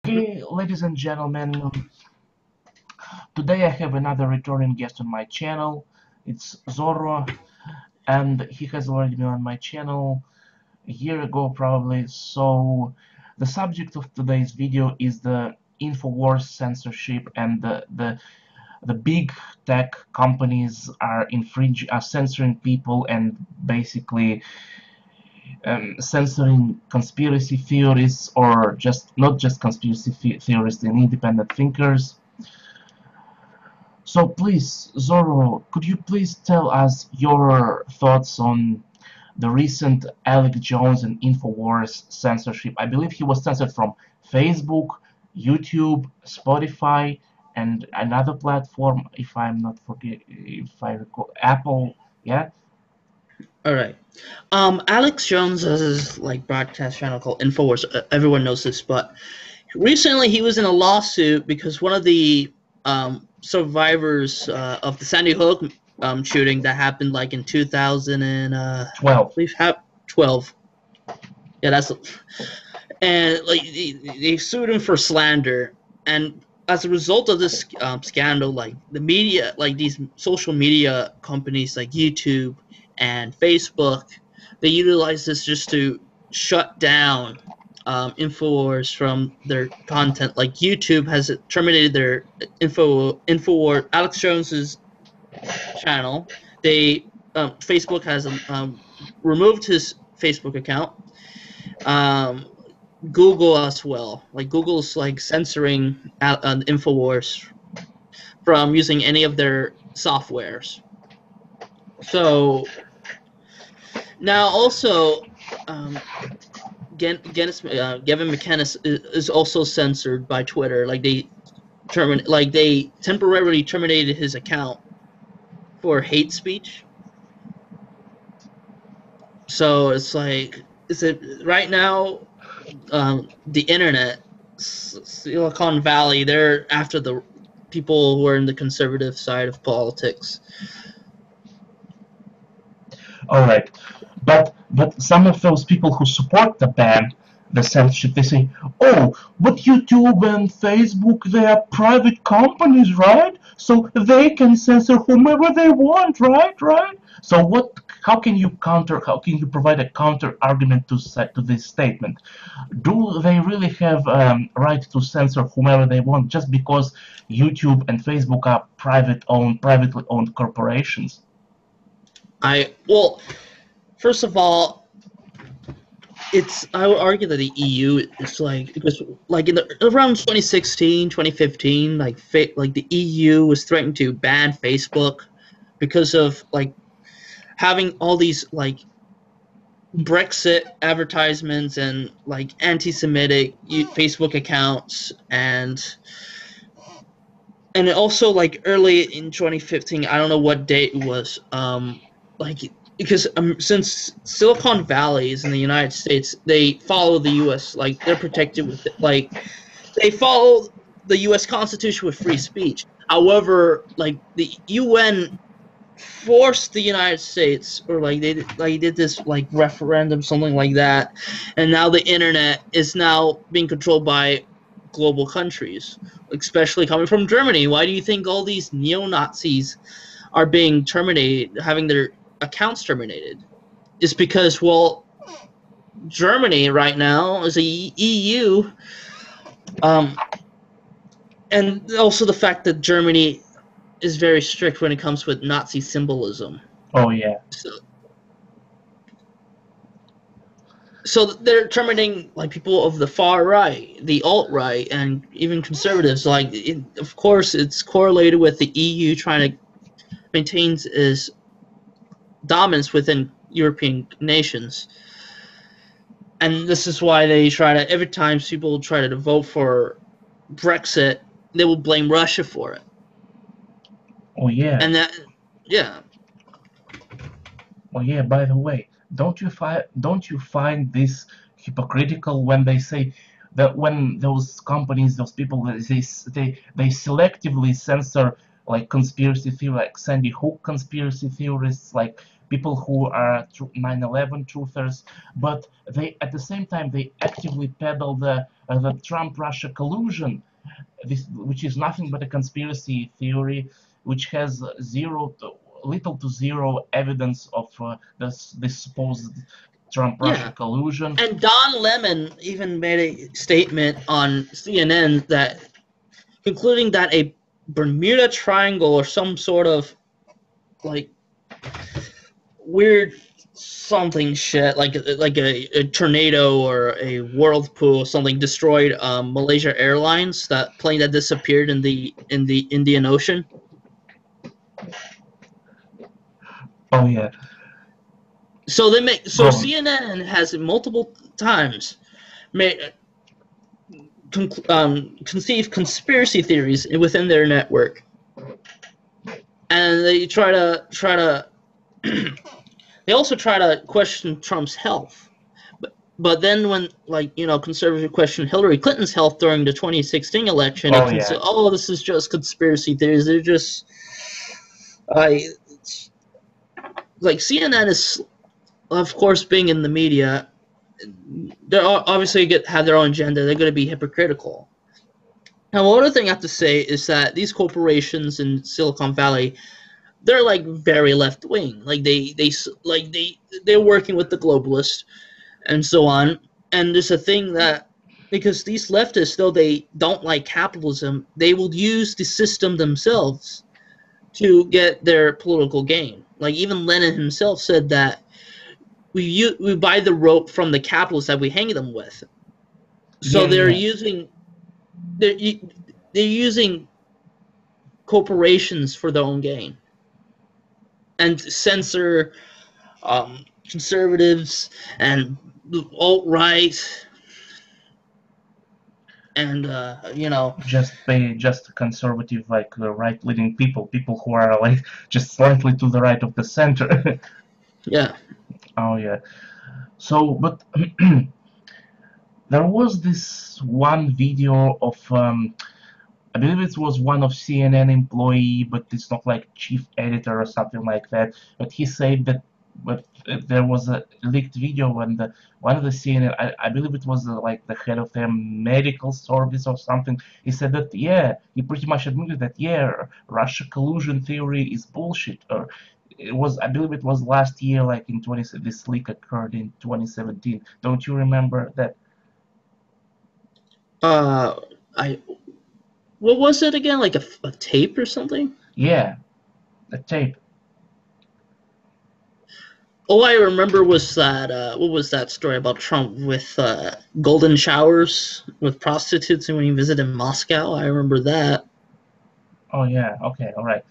Hey, ladies and gentlemen, today I have another returning guest on my channel. It's Zorro, and he has already been on my channel a year ago probably. So the subject of today's video is the InfoWars censorship, and the big tech companies are censoring people and basically censoring conspiracy theories, or not just conspiracy theorists and independent thinkers. So please, Zorro, could you please tell us your thoughts on the recent Alex Jones and InfoWars censorship? I believe he was censored from Facebook, YouTube, Spotify, and another platform, if I recall, Apple. Yeah. All right. Alex Jones has his broadcast channel called Infowars. Everyone knows this, but recently he was in a lawsuit because one of the survivors of the Sandy Hook shooting that happened in 2012. I believe 12. Yeah, that's and they sued him for slander, and as a result of this scandal, the media, these social media companies like YouTube and Facebook, they utilize this just to shut down Infowars from their content. Like YouTube has terminated their Infowars Alex Jones's channel. Facebook has removed his Facebook account. Google as well. Google's censoring Infowars from using any of their softwares. So now also, Gavin McKenna is also censored by Twitter. They temporarily terminated his account for hate speech. So it's right now, the internet, Silicon Valley, they're after the people who are in the conservative side of politics. All right, but some of those people who support the ban, the censorship, they say, "Oh, but YouTube and Facebook, they are private companies, right? So they can censor whomever they want, right? Right? So what? How can you provide a counter argument to this statement? Do they really have right to censor whomever they want just because YouTube and Facebook are privately owned corporations?" First of all, I would argue that the EU is because in around 2016, 2015, the EU was threatening to ban Facebook because of having all these Brexit advertisements and anti-Semitic Facebook accounts, and also early in 2015, I don't know what date it was, because since Silicon Valley is in the United States, they follow the U.S. They're protected with they follow the U.S. Constitution with free speech. However, the UN forced the United States, or they did this referendum, something like that, and now the internet is now being controlled by global countries, especially coming from Germany. Why do you think all these neo-Nazis are being terminated, having their accounts terminated? It's because, well, Germany right now is a EU, and also the fact that Germany is very strict when it comes with Nazi symbolism. Oh yeah. So they're terminating people of the far right, the alt-right, and even conservatives. Of course, it's correlated with the EU trying to maintain its dominance within European nations. And this is why they try to, every time people try to vote for Brexit, they will blame Russia for it. Oh yeah. And that, yeah. Oh yeah. By the way, don't you find this hypocritical when they say that when those companies, those people, they selectively censor conspiracy theory, Sandy Hook conspiracy theorists, people who are 9/11 truthers, but they at the same time they actively peddle the the Trump-Russia collusion, which is nothing but a conspiracy theory, which has little to zero evidence of this supposed Trump-Russia Yeah. collusion. And Don Lemon even made a statement on CNN that concluding that a Bermuda Triangle or some sort of like weird something shit like a tornado or a whirlpool or something destroyed Malaysia Airlines, that plane that disappeared in the Indian Ocean. Oh yeah. So CNN has multiple times made conceived conspiracy theories within their network, and they try to they also try to question Trump's health. But then when, conservatives question Hillary Clinton's health during the 2016 election, this is just conspiracy theories. They're just CNN is, of course, being in the media, they're obviously have their own agenda. They're going to be hypocritical. Now, one other thing I have to say is that these corporations in Silicon Valley, they're like very left wing. Like they're working with the globalists and so on. And there's a thing that, because these leftists, though they don't like capitalism, they will use the system themselves to get their political gain. Like even Lenin himself said that we buy the rope from the capitalists that we hang them with. So they're using corporations for their own gain, and censor conservatives and alt-right, and just conservative, like right-leaning people who are like just slightly to the right of the center. Yeah. Oh yeah. So, but there was this one video of I believe it was one of CNN employee, but it's not like chief editor or something like that. But he said that, but there was a leaked video when one of the CNN, I believe it was like the head of their medical service or something. He said that he pretty much admitted that Russia collusion theory is bullshit. Or I believe it was last year, like in this leak occurred in 2017. Don't you remember that? What was it again? Like a tape or something? Yeah, a tape. All I remember was that what was that story about Trump with golden showers with prostitutes when he visited Moscow? I remember that. Oh yeah, okay, all right.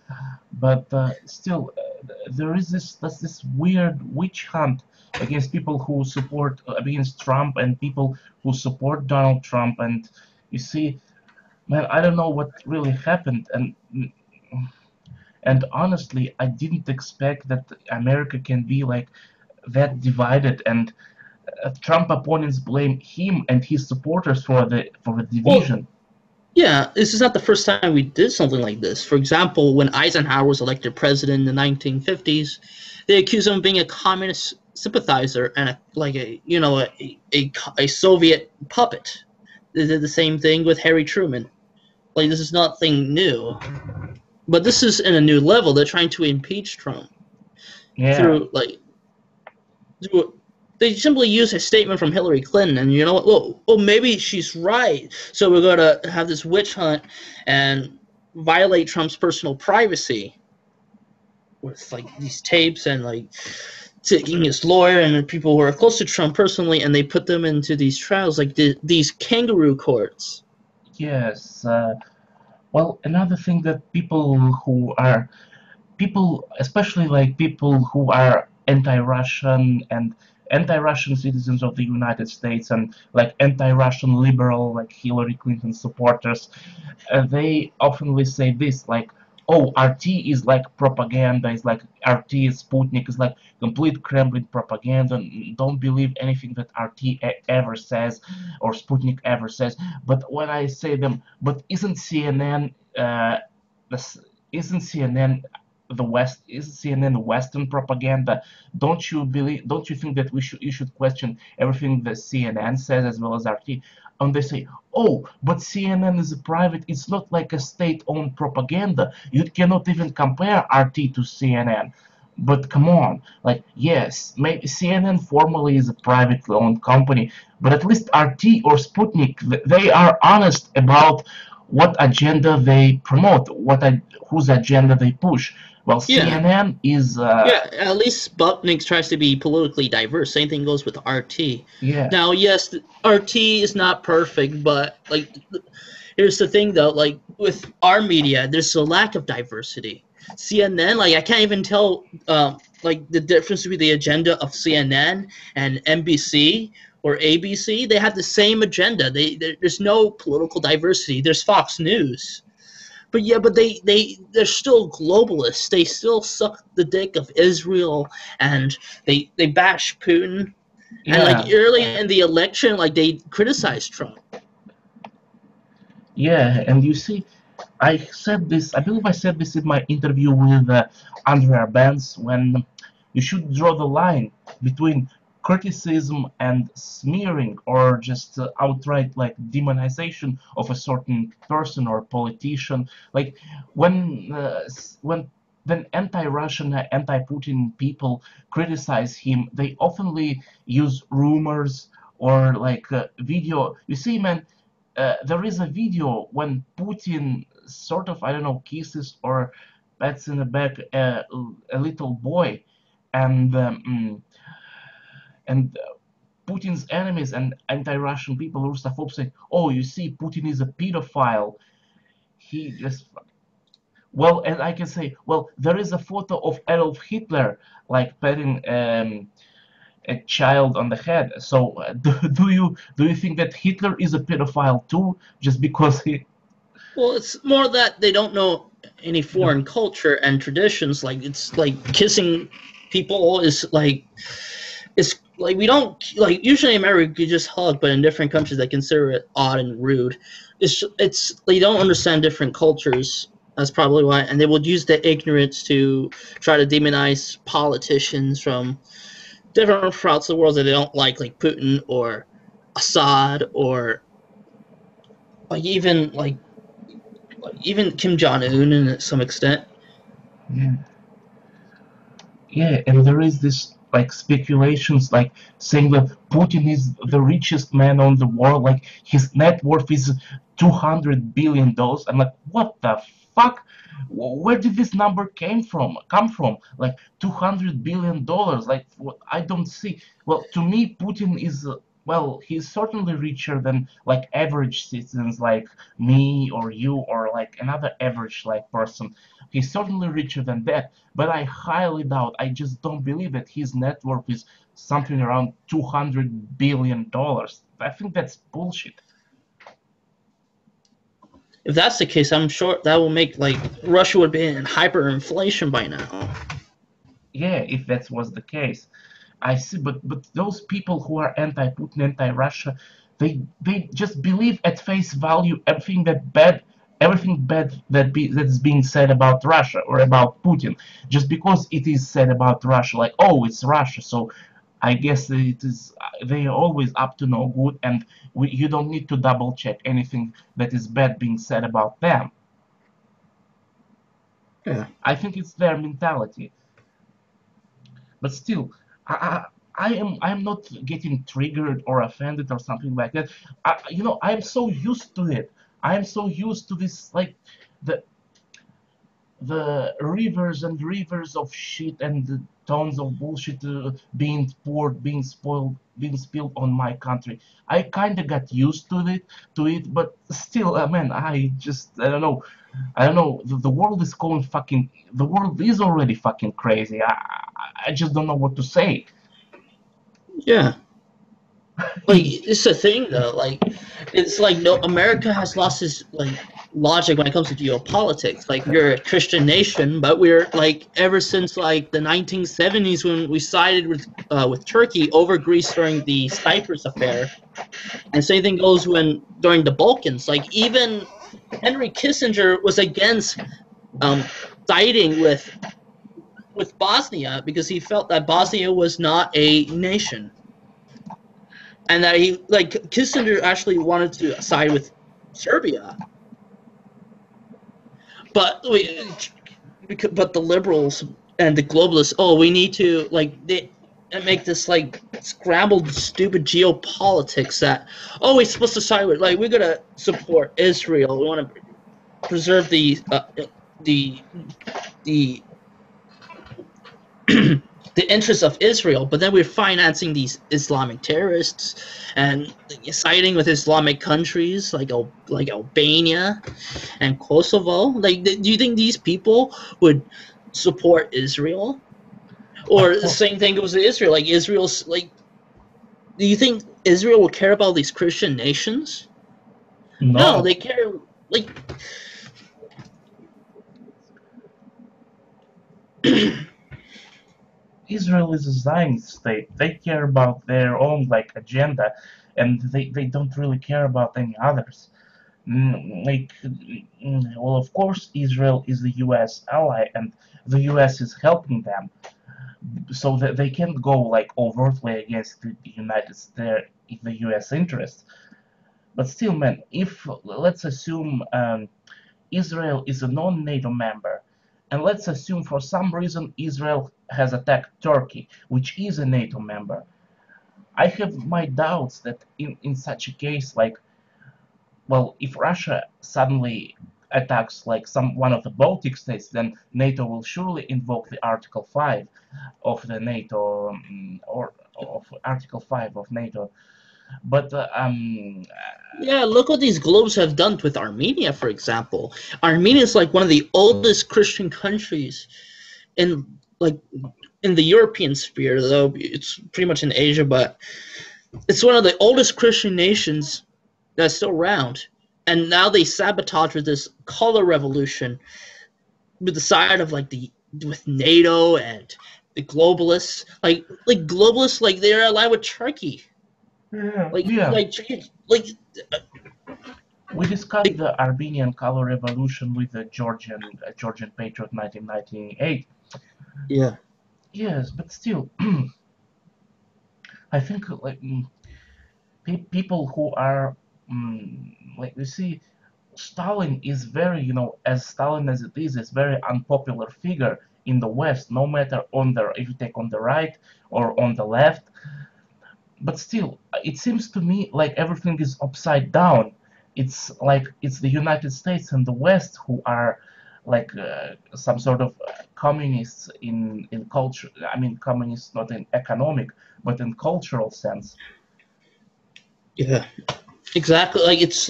But still, there is this weird witch hunt against people who support against Trump and people who support Donald Trump. And you see, man, I don't know what really happened. And honestly, I didn't expect that America can be like that divided. And Trump opponents blame him and his supporters for the division. Well, yeah, this is not the first time we did something like this. For example, when Eisenhower was elected president in the 1950s, they accused him of being a communist sympathizer and a Soviet puppet. They did the same thing with Harry Truman. Like, this is nothing new. But this is in a new level. They're trying to impeach Trump. Yeah. They simply use a statement from Hillary Clinton, and you know what? Oh, maybe she's right. So we're going to have this witch hunt and violate Trump's personal privacy with like these tapes and like taking his lawyer and people who are close to Trump personally, and they put them into these trials, like these kangaroo courts. Yes. Well, another thing that especially like people who are anti-Russian and anti-Russian citizens of the United States and like anti-Russian liberal like Hillary Clinton supporters, they oftenly say this, like, oh, RT is like propaganda, is like RT is Sputnik, is like complete Kremlin propaganda, don't believe anything that RT ever says or Sputnik ever says. But when I say them, but isn't CNN the West is CNN Western propaganda? Don't you believe? Don't you think that you should question everything that CNN says as well as RT? And they say, oh, but CNN is a private. It's not like a state-owned propaganda. You cannot even compare RT to CNN. But come on, like, yes, maybe CNN formally is a privately owned company, but at least RT or Sputnik, they are honest about what agenda they promote, whose agenda they push. Well, Yeah. CNN is, Yeah, at least Sputnik tries to be politically diverse. Same thing goes with RT. yeah, Now, yes, RT is not perfect, but like, here's the thing though. Like with our media, there's a lack of diversity. CNN, like I can't even tell, like the difference between the agenda of CNN and NBC or ABC. They have the same agenda. There's no political diversity. There's Fox News. But yeah, but they're still globalists. They still suck the dick of Israel, and they bash Putin. And like yeah, early in the election, like they criticized Trump. yeah. And you see, I said this, I believe I said this in my interview with Andrea Benz, when you should draw the line between criticism and smearing, or just outright like demonization of a certain person or politician. Like when when anti-Russian, anti-Putin people criticize him, they oftenly use rumors or like video. You see, man, there is a video when Putin sort of, I don't know, kisses or pats in the back a little boy, and and Putin's enemies and anti-Russian people, Russophobe, say, "Oh, you see, Putin is a pedophile. He just..." Well, and I can say, well, there is a photo of Adolf Hitler like patting a child on the head. So, do you think that Hitler is a pedophile too, just because he... Well, it's more that they don't know any No. foreign culture and traditions. Like it's like kissing people is like it's like we don't like usually in America you just hug, but in different countries they consider it odd and rude. It's they don't understand different cultures. That's probably why, and they will use their ignorance to try to demonize politicians from different parts of the world that they don't like Putin or Assad or even even Kim Jong Un in some extent. Yeah. Yeah, and there is this like speculations like saying that Putin is the richest man on the world, like his net worth is $200 billion. I'm like, what the fuck? Where did this number come from? Like $200 billion? Like what? I don't see. Well, to me, Putin is well, he's certainly richer than like average citizens like me or you or like another average like person. He's certainly richer than that, but I highly doubt, I just don't believe that his net worth is something around $200 billion. I think that's bullshit. If that's the case, I'm sure that will make like Russia would be in hyperinflation by now. Yeah, if that was the case. I see, but those people who are anti-Putin, anti-Russia, they just believe at face value everything bad that's being said about Russia or about Putin, just because it is said about Russia. Like, oh, it's Russia, so I guess it is. They are always up to no good, and you don't need to double check anything that is bad being said about them. Yeah. I think it's their mentality. But still, I am not getting triggered or offended or something like that. I am so used to it. I am so used to this, like the the rivers and rivers of shit and the tons of bullshit being poured, being spoiled, being spilled on my country. I kind of got used to it, but still, man, I don't know. I don't know. The world is going fucking. The world is already fucking crazy. I just don't know what to say. Yeah. Like it's a thing though. Like it's like no America has lost its like logic when it comes to geopolitics. Like we're a Christian nation, but we're like ever since like the 1970s when we sided with Turkey over Greece during the Cyprus affair, and same thing goes when during the Balkans. Like even Henry Kissinger was against siding with with Bosnia because he felt that Bosnia was not a nation, and that Kissinger actually wanted to side with Serbia, but the liberals and the globalists, we need to make this scrambled stupid geopolitics that we're supposed to side with, we're gonna support Israel, we want to preserve the the interests of Israel, but then we're financing these Islamic terrorists and siding with Islamic countries like Albania and Kosovo. Do you think these people would support Israel? Or the same thing goes to Israel. Israel's do you think Israel will care about these Christian nations? No, they care Israel is a Zionist state. They care about their own agenda, and they don't really care about any others. Well, of course, Israel is the U.S. ally, and the U.S. is helping them, so that they can't go overtly against the United States, the U.S. interests. But still, man, if let's assume Israel is a non-NATO member, and let's assume for some reason Israel has attacked Turkey, which is a NATO member, I have my doubts that in such a case, well, if Russia suddenly attacks one of the Baltic states, then NATO will surely invoke the Article 5 of the NATO, or of Article 5 of NATO. But yeah, look what these globes have done with Armenia, for example. Armenia is one of the oldest Christian countries in the European sphere, though it's pretty much in Asia, but it's one of the oldest Christian nations that's still around. And now they sabotage with this color revolution with the side of with NATO and the globalists. Globalists, they're aligned with Turkey. Yeah. We discussed the Armenian color revolution with the Georgian Patriot 1998. Yeah. Yes, but still, I think people who are you see, Stalin is very, as Stalin as it is very unpopular figure in the West, no matter if you take on the right or on the left. But still, it seems to me everything is upside down. It's it's the United States and the West who are some sort of communists in culture. I mean, communists not in economic, but in cultural sense. Yeah, exactly. It's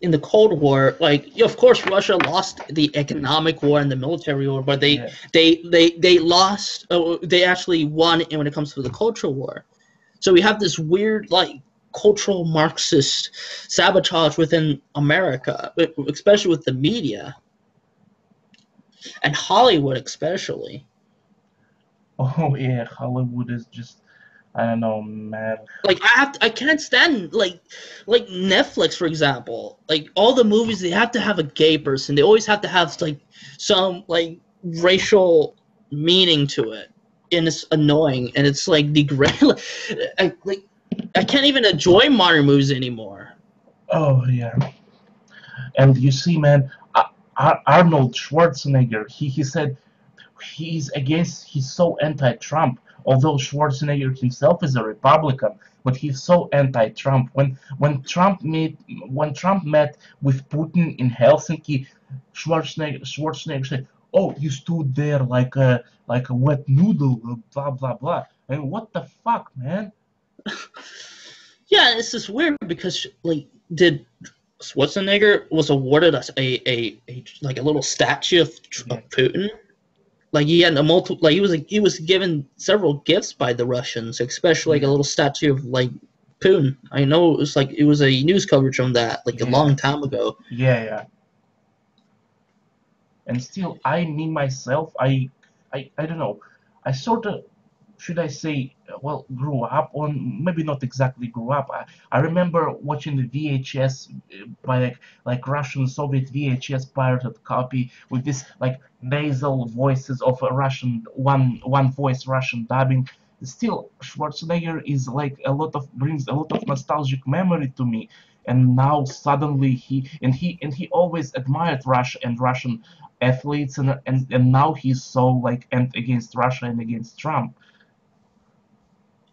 in the Cold War. Of course, Russia lost the economic war and the military war, but they lost. They actually won when it comes to the cultural war. So we have this weird cultural Marxist sabotage within America, especially with the media and Hollywood, especially. Oh yeah, Hollywood is just, I don't know, man. I can't stand Netflix, for example. All the movies, they have to have a gay person. They always have to have some racial meaning to it, and it's annoying, and it's degrading. I can't even enjoy modern movies anymore. Oh yeah, and you see, man, Arnold Schwarzenegger, he said he's so anti-Trump. Although Schwarzenegger himself is a Republican, but he's so anti-Trump. When Trump met with Putin in Helsinki, Schwarzenegger said, "Oh, you stood there like a wet noodle, blah blah blah." I mean, what the fuck, man? Yeah, it's just weird because did Schwarzenegger was awarded a little statue of Putin? He had he was given several gifts by the Russians, especially a little statue of Putin. I know it was a news coverage on that a long time ago. Yeah. And still, me myself, I don't know. I sort of should I say, well, grew up on, maybe not exactly grew up. I remember watching the VHS by like Russian Soviet VHS pirated copy with this like nasal voices of a Russian one voice Russian dubbing. Still, Schwarzenegger is like brings a lot of nostalgic memory to me. And now suddenly he always admired Russia and Russian athletes, and now he's so like and against Russia and against Trump.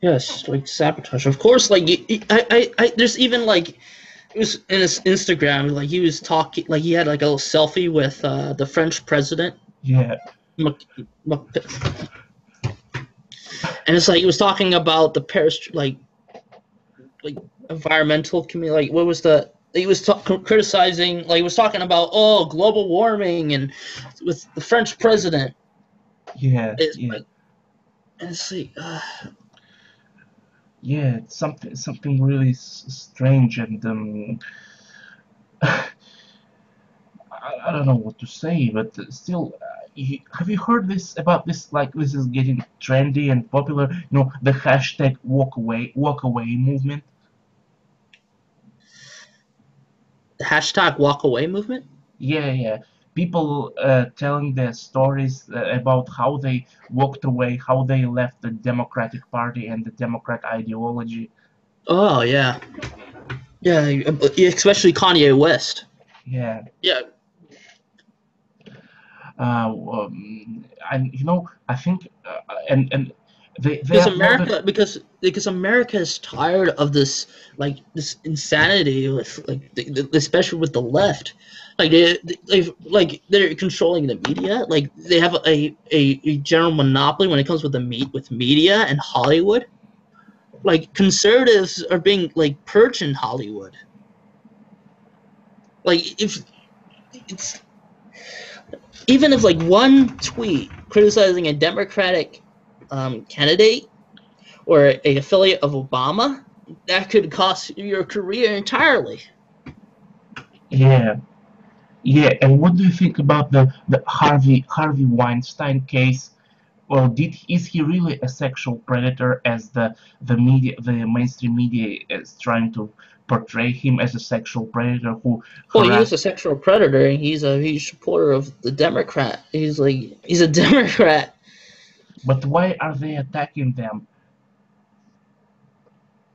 Yes, like sabotage. Of course, like there's even like it was in his Instagram, like he was talking, like he had like a little selfie with the French president. Yeah. And it's like he was talking about the Paris, like environmental community. Like what was the? He was criticizing, like he was talking about global warming and with the French president. Yeah. Like, and it's like. Yeah, it's something really strange, and I don't know what to say, but still, have you heard about this? Like this is getting trendy and popular. The hashtag walk away movement. The hashtag walk away movement? Yeah. People telling their stories about how they walked away, how they left the Democratic Party and the Democrat ideology. Oh yeah, especially Kanye West. Yeah. Yeah. And I think and they Because have more America, because America is tired of this this insanity with especially with the left, like they're controlling the media, like they have a general monopoly when it comes with with media and Hollywood. Like conservatives are being like purged in Hollywood. Like if it's even if like one tweet criticizing a Democratic candidate or a affiliate of Obama, that could cost your career entirely. Yeah. And what do you think about the Harvey Weinstein case? Well, is he really a sexual predator, as the mainstream media is trying to portray him as a sexual predator who Well, he is a harassed? sexual predator, and he's a huge supporter of the Democrat. He's a Democrat. But why are they attacking them?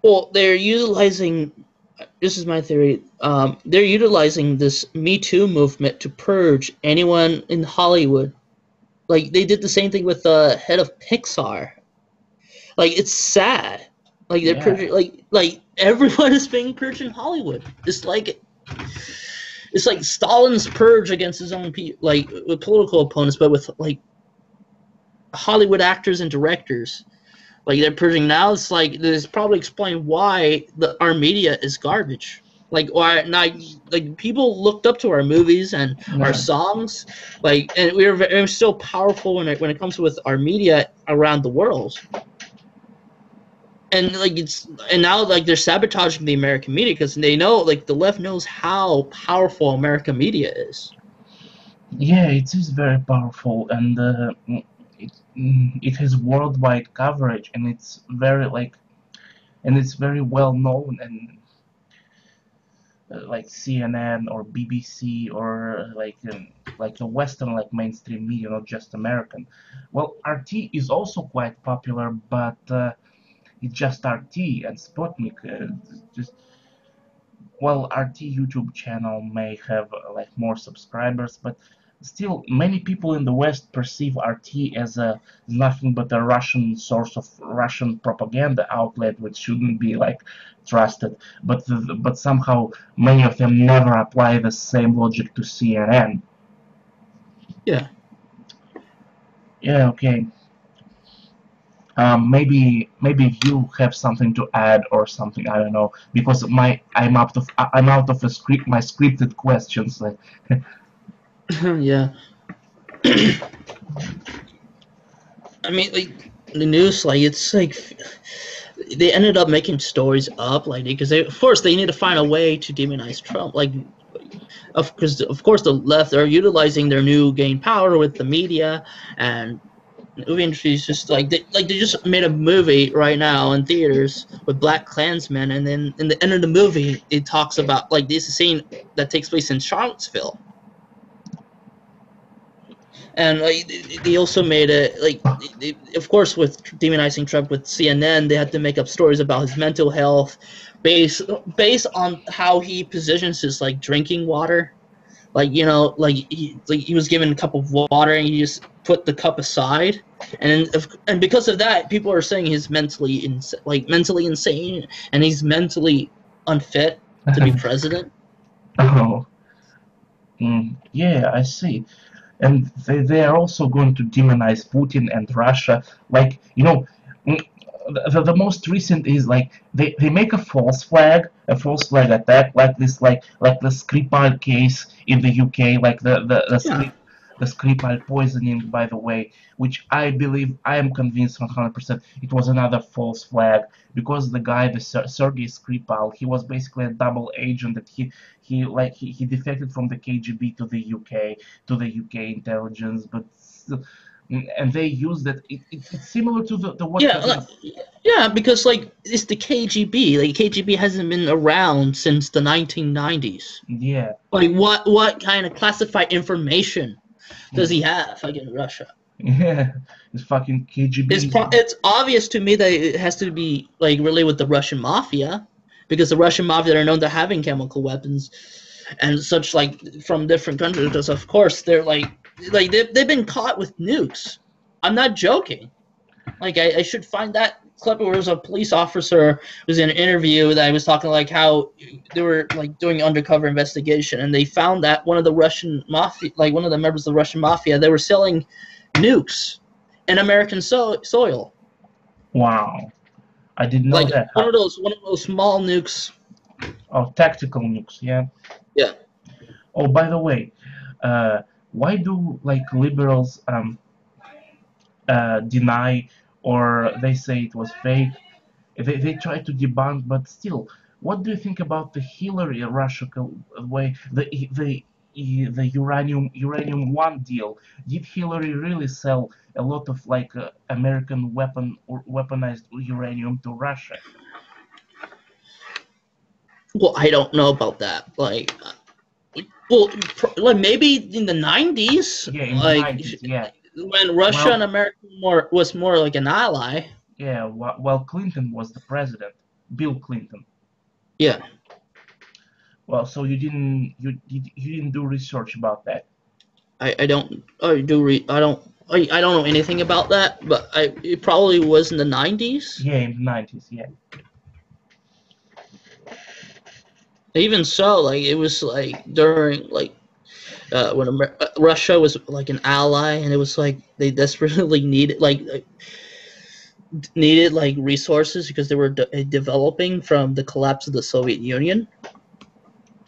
Well, they're utilizing. This is my theory. They're utilizing this Me Too movement to purge anyone in Hollywood. Like they did the same thing with the head of Pixar. Like it's sad. Like they're Yeah. purging. Like everyone is being purged in Hollywood. It's like Stalin's purge against his own people, like with political opponents, but with like Hollywood actors and directors. Like they're purging now. It's like this probably explain why our media is garbage. Like why not? Like people looked up to our movies and Yeah. our songs. Like and we're still powerful when it comes with our media around the world. And now like they're sabotaging the American media because they know, like the left knows how powerful American media is. Yeah, it is very powerful, and it has worldwide coverage, and it's very well known, and like CNN or BBC or like a Western like mainstream media, not just American. Well, RT is also quite popular, but it's just RT and Sputnik. Just well, RT YouTube channel may have like more subscribers, but still, many people in the West perceive RT as nothing but a Russian source of Russian propaganda outlet, which shouldn't be like trusted. But somehow many of them never apply the same logic to CNN. Yeah. Yeah. Okay. Maybe you have something to add or something. I don't know, because I'm out of my scripted questions. Like, Yeah. I mean, like the news, like it's like they ended up making stories up, like because of course they need to find a way to demonize Trump, like because of course the left are utilizing their new gain power with the media and movie industry is just like they just made a movie right now in theaters with Black Klansmen, and then in the end of the movie, it talks about like this scene that takes place in Charlottesville, and like they also made it like, of course, with demonizing Trump with CNN, they had to make up stories about his mental health, based on how he positions his like drinking water. Like, he was given a cup of water and he just put the cup aside, and because of that, people are saying he's mentally insane, and he's mentally unfit to be president. Oh, yeah, I see. And they are also going to demonize Putin and Russia. Like, the most recent is like they make a false flag attack, like the Skripal case in the UK, like the Skripal poisoning, by the way, which I believe, I am convinced 100% it was another false flag, because the guy, the Sergei Skripal, he was basically a double agent, that he defected from the KGB to the UK intelligence, but still, and they use that. It's similar to the what. Yeah, because like it's the KGB. Like KGB hasn't been around since the 1990s. Yeah. Like what kind of classified information does he have, like, in Russia? Yeah, it's fucking KGB. It's obvious to me that it has to be like related with the Russian mafia, because the Russian mafia are known to having chemical weapons and such, like, from different countries. Because of course they're like they've been caught with nukes. I'm not joking. Like, I should find that clip where there was a police officer was in an interview that I was talking like how they were like doing undercover investigation, and they found that one of the Russian mafia, like one of the members of the Russian mafia, they were selling nukes in American soil. Wow, I didn't know like that. One of those small nukes. Oh, tactical nukes, yeah. Yeah. Oh, by the way, why do like liberals deny, or they say it was fake? They try to debunk, but still, what do you think about the Hillary Russia way, the uranium one deal? Did Hillary really sell a lot of like American weaponized uranium to Russia? Well, I don't know about that. Like maybe in the 90s. Yeah, in the 90s, yeah. When Russia and America was more like an ally. Yeah, while Clinton was the president, Bill Clinton. Yeah. Well, so you didn't do research about that. I don't know anything about that, but it probably was in the 90s. Yeah, in the 90s, yeah. Even so, like, it was like during like when Russia was like an ally, and it was like they desperately needed resources because they were developing from the collapse of the Soviet Union.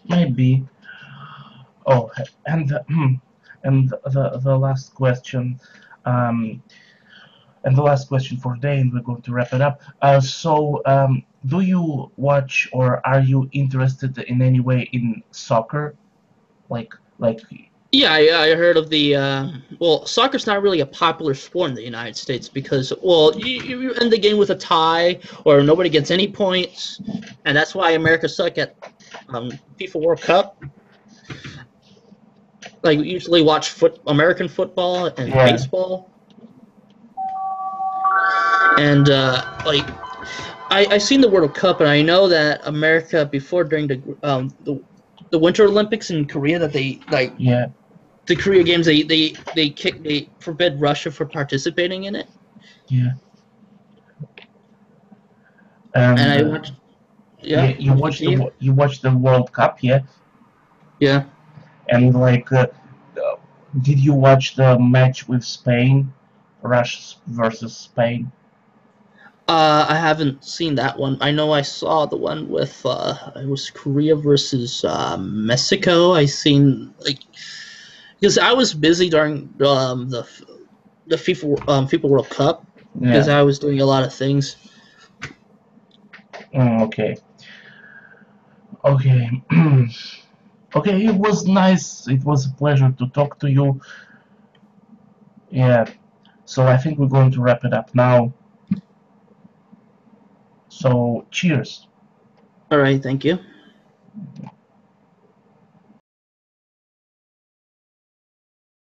Maybe. Oh, and the last question, and the last question for today, and we're going to wrap it up. Do you watch, or are you interested in any way in soccer? Yeah, I heard of the soccer's not really a popular sport in the United States because, well, you end the game with a tie or nobody gets any points, and that's why America suck at FIFA World Cup. Like, we usually watch American football and baseball, and I seen the World Cup, and I know that America before, during the Winter Olympics in Korea, that the Korea Games, they forbid Russia from participating in it. Yeah. And I watched. Yeah. You watched the World Cup, yeah. Yeah. And like, did you watch the match with Spain, Russia versus Spain? I haven't seen that one. I know I saw the one with it was Korea versus Mexico. I seen, like, because I was busy during the FIFA World Cup because I was doing a lot of things. Okay. Okay. Okay. It was nice. It was a pleasure to talk to you. Yeah. So I think we're going to wrap it up now. So cheers. All right, thank you.